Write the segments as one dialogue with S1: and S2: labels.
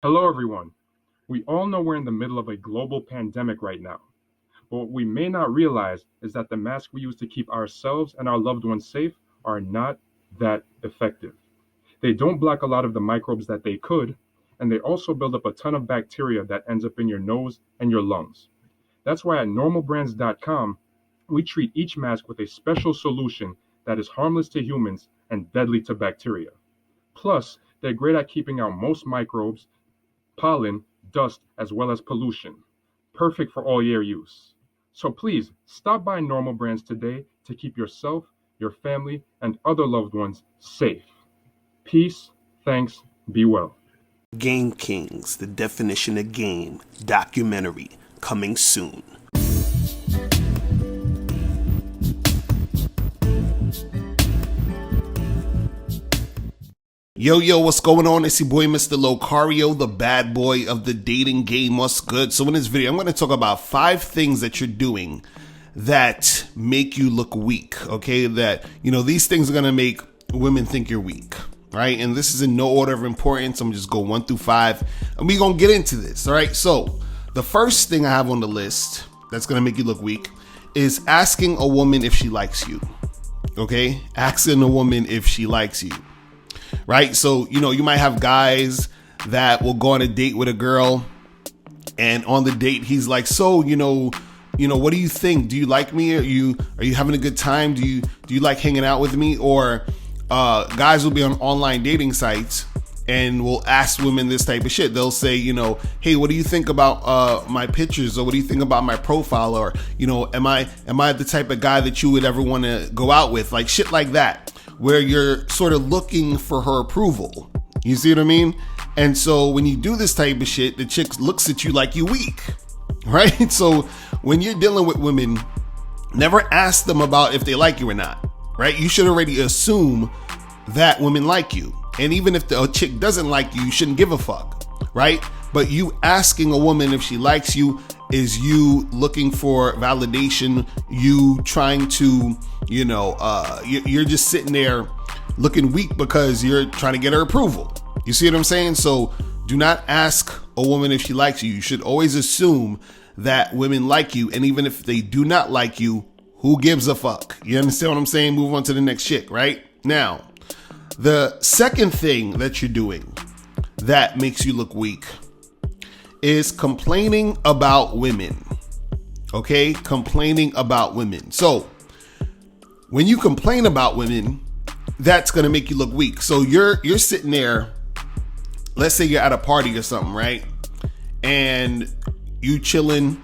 S1: Hello, everyone. We all know we're in the middle of a global pandemic right now, but what we may not realize is that the masks we use to keep ourselves and our loved ones safe are not that effective. They don't block a lot of the microbes that they could, and they also build up a ton of bacteria that ends up in your nose and your lungs. That's why at normalbrands.com, we treat each mask with a special solution that is harmless to humans and deadly to bacteria. Plus, they're great at keeping out most microbes, pollen, dust, as well as pollution. Perfect for all year use. So please stop by Normal Brands today to keep yourself, your family, and other loved ones safe. Peace, thanks, be well.
S2: Game Kings, the definition of game, documentary, coming soon. Yo, what's going on? It's your boy, Mr. Locario, the bad boy of the dating game. What's good? So in this video, I'm going to talk about 5 things that you're doing that make you look weak, okay? That, these things are going to make women think you're weak, right? And this is in no order of importance. I'm just go 1 through 5, and we're going to get into this, all right? So the first thing I have on the list that's going to make you look weak is asking a woman if she likes you, okay? Asking a woman if she likes you. Right. So, you might have guys that will go on a date with a girl, and on the date, he's like, so, what do you think? Do you like me? Are you having a good time? Do you like hanging out with me? Or guys will be on online dating sites and will ask women this type of shit. They'll say, hey, what do you think about my pictures? Or what do you think about my profile? Or, am I the type of guy that you would ever want to go out with? Like shit like that, where you're sort of looking for her approval. You see what I mean? And so when you do this type of shit, the chick looks at you like you weak, right? So when you're dealing with women, never ask them about if they like you or not, right? You should already assume that women like you. And even if the chick doesn't like you, you shouldn't give a fuck, right? But you asking a woman if she likes you is you looking for validation, you trying to, you're just sitting there looking weak because you're trying to get her approval. You see what I'm saying? So do not ask a woman if she likes you. You should always assume that women like you. And even if they do not like you, who gives a fuck? You understand what I'm saying? Move on to the next chick, right? Now, the second thing that you're doing that makes you look weak is complaining about women. Okay? Complaining about women. So when you complain about women, that's going to make you look weak. So you're sitting there, let's say you're at a party or something, right? And you chilling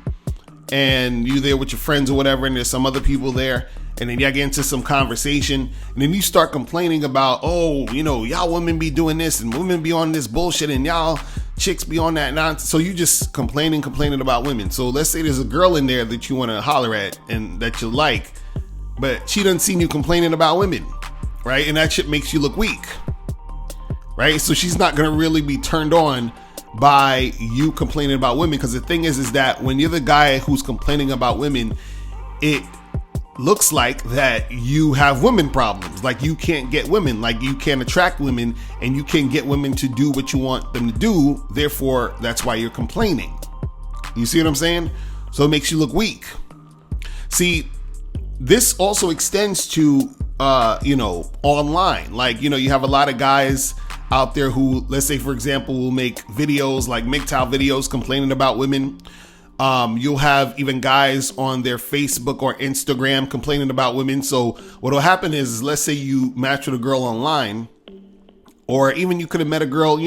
S2: and you there with your friends or whatever, and there's some other people there, and then y'all get into some conversation, and then you start complaining about, y'all women be doing this and women be on this bullshit and y'all chicks be on that nonsense. So you just complaining about women. So let's say there's a girl in there that you want to holler at and that you like, but she doesn't see you complaining about women, right? And that shit makes you look weak, right? So she's not going to really be turned on by you complaining about women, because the thing is that when you're the guy who's complaining about women, it looks like that you have women problems. Like you can't get women, like you can't attract women, and you can't get women to do what you want them to do. Therefore, that's why you're complaining. You see what I'm saying? So it makes you look weak. See, this also extends to, online. Like, you have a lot of guys out there who, let's say, for example, will make videos like MGTOW videos complaining about women. You'll have even guys on their Facebook or Instagram complaining about women. So what will happen is, let's say you match with a girl online, or even you could have met a girl,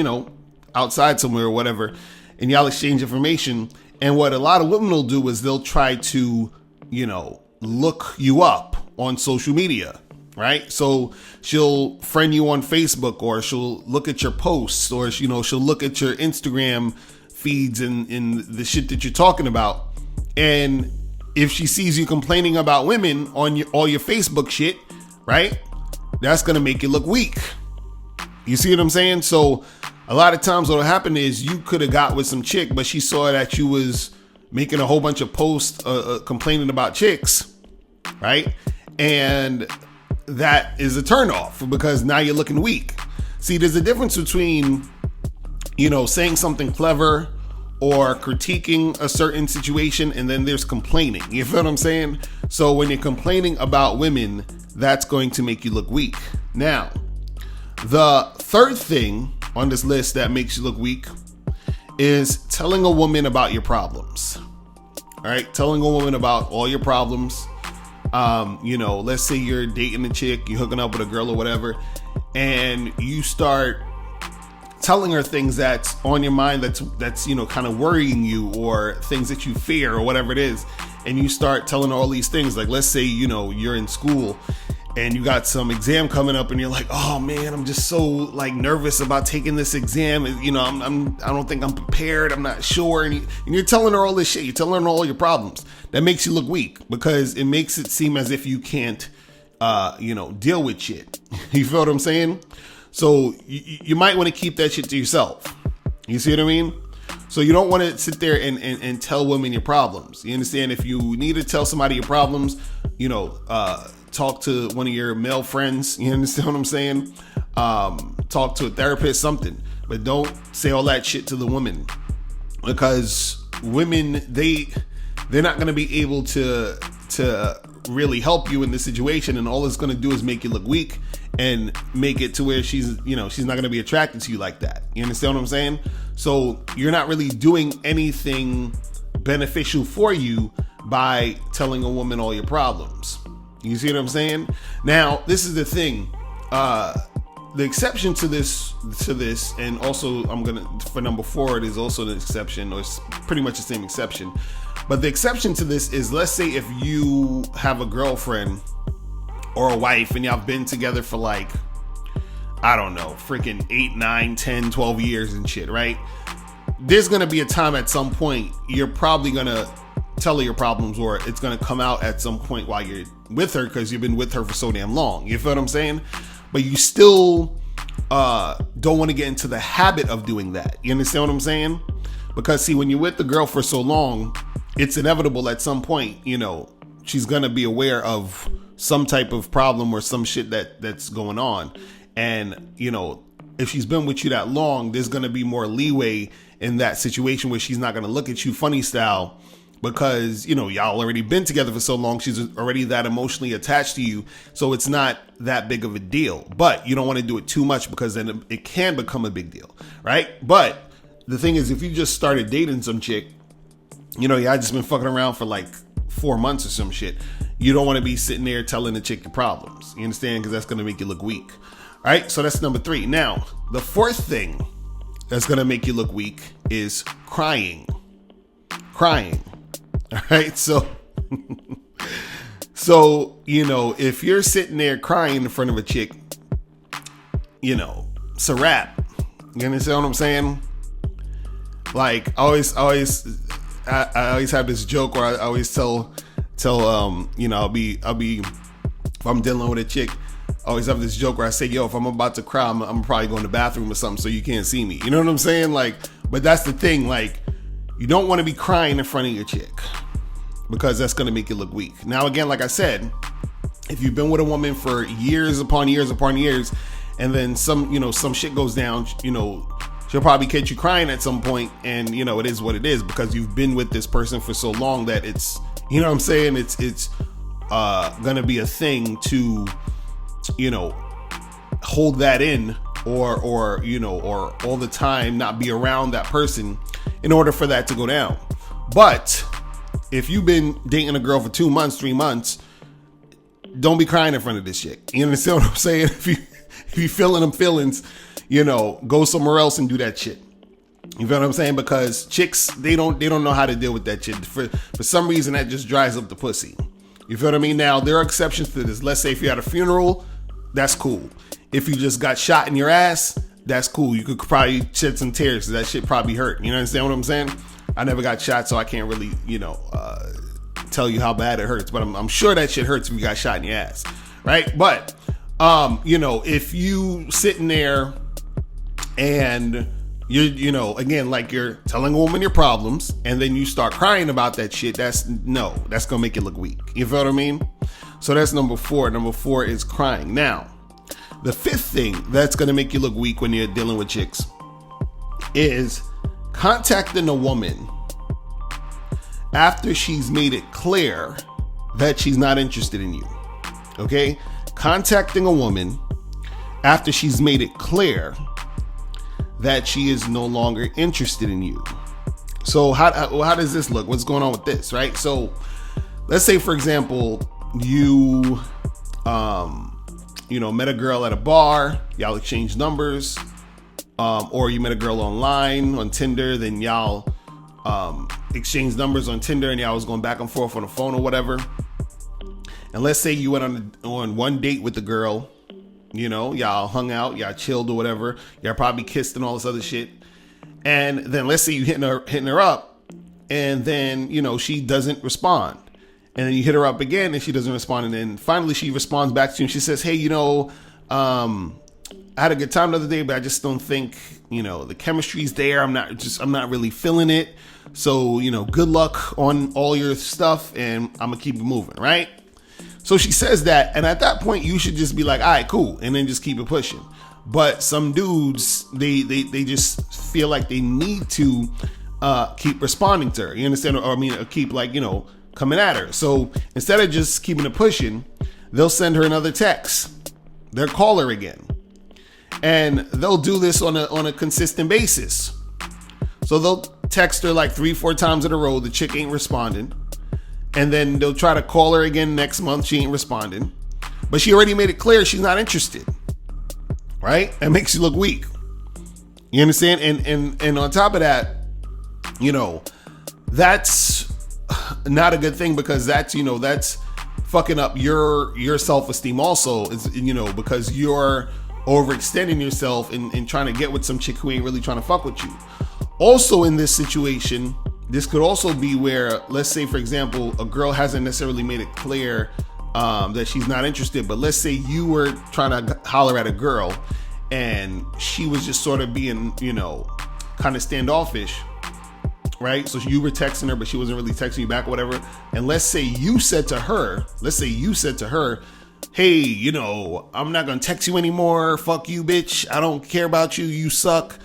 S2: outside somewhere or whatever, and y'all exchange information. And what a lot of women will do is they'll try to, look you up on social media, right? So she'll friend you on Facebook, or she'll look at your posts, or, she'll look at your Instagram feeds and the shit that you're talking about. And if she sees you complaining about women on all your Facebook shit, right, that's going to make you look weak. You see what I'm saying? So a lot of times what'll happen is you could have got with some chick, but she saw that you was making a whole bunch of posts complaining about chicks, right? And that is a turnoff, because now you're looking weak. See, there's a difference between saying something clever or critiquing a certain situation, and then there's complaining. You feel what I'm saying? So when you're complaining about women, that's going to make you look weak. Now, the third thing on this list that makes you look weak is telling a woman about your problems. All right, telling a woman about all your problems. Let's say you're dating a chick, you're hooking up with a girl or whatever, and you start telling her things that's on your mind, that's kind of worrying you, or things that you fear, or whatever it is. And you start telling her all these things. Like, let's say, you're in school and you got some exam coming up, and you're like, oh man, I'm just so like nervous about taking this exam. I don't think I'm prepared. I'm not sure. And you're telling her all this shit. You're telling her all your problems. That makes you look weak, because it makes it seem as if you can't, deal with shit. You feel what I'm saying? So you might want to keep that shit to yourself. You see what I mean? So you don't want to sit there and tell women your problems. You understand? If you need to tell somebody your problems, talk to one of your male friends. You understand what I'm saying? Talk to a therapist, something. But don't say all that shit to the women, because women, they're not going to be able to really help you in this situation, and all it's going to do is make you look weak and make it to where she's not going to be attracted to you like that. You understand what I'm saying? So you're not really doing anything beneficial for you by telling a woman all your problems. You see what I'm saying? Now, this is the thing. The exception to this, and also for number 4, it is also an exception, or it's pretty much the same exception. But the exception to this is, let's say if you have a girlfriend or a wife and y'all been together for like, I don't know, freaking 8, 9, 10, 12 years and shit, right? There's going to be a time at some point you're probably going to tell her your problems, or it's going to come out at some point while you're with her, because you've been with her for so damn long. You feel what I'm saying? But you still don't want to get into the habit of doing that. You understand what I'm saying? Because see, when you're with the girl for so long, it's inevitable at some point, she's going to be aware of some type of problem or some shit that's going on. And, if she's been with you that long, there's going to be more leeway in that situation where she's not going to look at you funny style, because, y'all already been together for so long. She's already that emotionally attached to you. So it's not that big of a deal, but you don't want to do it too much, because then it can become a big deal. Right. But the thing is, if you just started dating some chick, y'all just been fucking around for like 4 months or some shit, you don't want to be sitting there telling the chick your problems. You understand? Because that's going to make you look weak. All right. So that's number 3. Now, the 4th thing that's going to make you look weak is crying. All right. So, if you're sitting there crying in front of a chick, it's a wrap. You understand what I'm saying? Like, I always have this joke where I always tell, I'll be, if I'm dealing with a chick, I always have this joke where I say, if I'm about to cry, I'm probably going to the bathroom or something, so you can't see me. You know what I'm saying? Like, but that's the thing. Like, you don't want to be crying in front of your chick, because that's going to make you look weak. Now, again, like I said, if you've been with a woman for years upon years upon years, and then some shit goes down, she'll probably catch you crying at some point, and it is what it is, because you've been with this person for so long that it's, what I'm saying, it's gonna be a thing to, hold that in, or all the time not be around that person in order for that to go down. But if you've been dating a girl for 2 months, 3 months, don't be crying in front of this chick. You understand what I'm saying? If you feeling them feelings, go somewhere else and do that shit. You feel what I'm saying? Because chicks, they don't know how to deal with that shit. For some reason, that just dries up the pussy. You feel what I mean? Now, there are exceptions to this. Let's say if you're at a funeral, that's cool. If you just got shot in your ass, that's cool. You could probably shed some tears, because that shit probably hurt. You understand what I'm saying? I never got shot, so I can't really, tell you how bad it hurts. But I'm sure that shit hurts if you got shot in your ass, right? But, if you sitting there and again, like you're telling a woman your problems, and then you start crying about that shit, that's gonna make you look weak. You feel what I mean? So that's number 4. Number 4 is crying. Now, the 5th thing that's gonna make you look weak when you're dealing with chicks is contacting a woman after she's made it clear that she's not interested in you. Okay? Contacting a woman after she's made it clear that she is no longer interested in you. So how does this look? What's going on with this, right? So let's say, for example, you met a girl at a bar, y'all exchange numbers, or you met a girl online on Tinder, then y'all exchange numbers on Tinder and y'all was going back and forth on the phone or whatever. And let's say you went on one date with the girl, y'all hung out, y'all chilled or whatever, y'all probably kissed and all this other shit. And then let's say you hitting her up, and then she doesn't respond. And then you hit her up again and she doesn't respond. And then finally she responds back to you and she says, hey, I had a good time the other day, but I just don't think, the chemistry's there. I'm not really feeling it. So, good luck on all your stuff and I'm gonna keep it moving, right? So she says that. And at that point you should just be like, all right, cool. And then just keep it pushing. But some dudes, they just feel like they need to keep responding to her. You understand? Or keep coming at her. So instead of just keeping it pushing, they'll send her another text. They'll call her again. And they'll do this on a consistent basis. So they'll text her like 3-4 times in a row. The chick ain't responding. And then they'll try to call her again next month. She ain't responding. But she already made it clear she's not interested. Right? It makes you look weak. You understand? And on top of that, that's not a good thing, because that's fucking up your self-esteem also, is because you're overextending yourself and trying to get with some chick who ain't really trying to fuck with you. Also in this situation, this could also be where, let's say for example, a girl hasn't necessarily made it clear that she's not interested, but let's say you were trying to holler at a girl and she was just sort of being kind of standoffish, right? So you were texting her, but she wasn't really texting you back or whatever. And let's say you said to her, hey, I'm not gonna text you anymore. Fuck you, bitch. I don't care about you. You suck.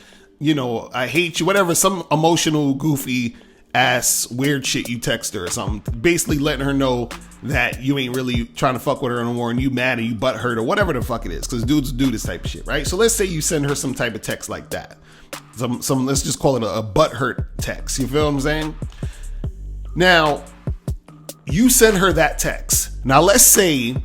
S2: I hate you. Whatever, some emotional, goofy ass weird shit you text her or something, basically letting her know that you ain't really trying to fuck with her no more and you mad and you butthurt or whatever the fuck it is, because dudes do this type of shit, right? So let's say you send her some type of text like that. Some let's just call it a butthurt text. You feel what I'm saying? Now, you send her that text. Now, let's say,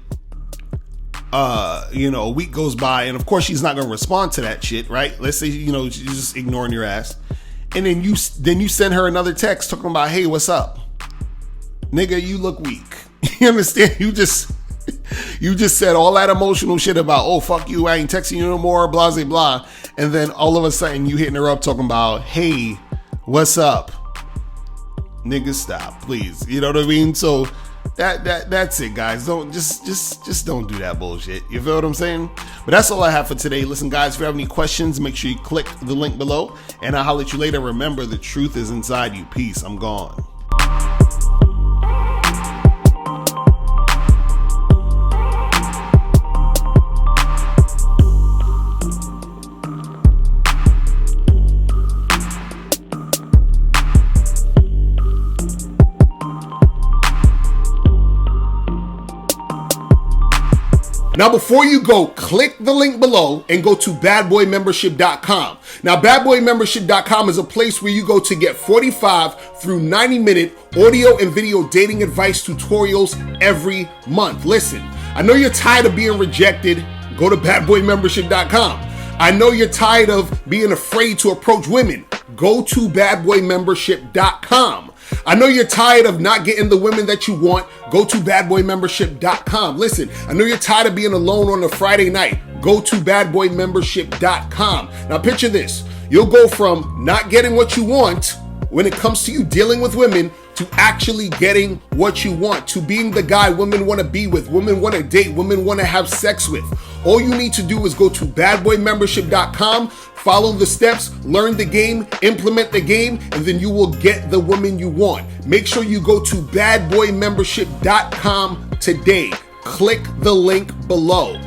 S2: a week goes by, and of course she's not gonna respond to that shit, right? Let's say, she's just ignoring your ass, and then you send her another text talking about, hey, what's up, nigga? You look weak. You understand? You just said all that emotional shit about, oh, fuck you, I ain't texting you no more, blah, blah, blah. And then all of a sudden you hitting her up talking about, hey, what's up? Nigga, stop, please. You know what I mean? So that's it, guys. Don't just don't do that bullshit. You feel what I'm saying? But that's all I have for today. Listen, guys, if you have any questions, make sure you click the link below and I'll holler at you later. Remember, the truth is inside you. Peace. I'm gone. Now, before you go, click the link below and go to badboymembership.com. Now, badboymembership.com is a place where you go to get 45 through 90-minute audio and video dating advice tutorials every month. Listen, I know you're tired of being rejected. Go to badboymembership.com. I know you're tired of being afraid to approach women. Go to badboymembership.com. I know you're tired of not getting the women that you want. Go to badboymembership.com. Listen, I know you're tired of being alone on a Friday night. Go to badboymembership.com. Now picture this. You'll go from not getting what you want when it comes to you dealing with women to actually getting what you want, to being the guy women want to be with, women want to date, women want to have sex with. All you need to do is go to badboymembership.com, follow the steps, learn the game, implement the game, and then you will get the woman you want. Make sure you go to badboymembership.com today. Click the link below.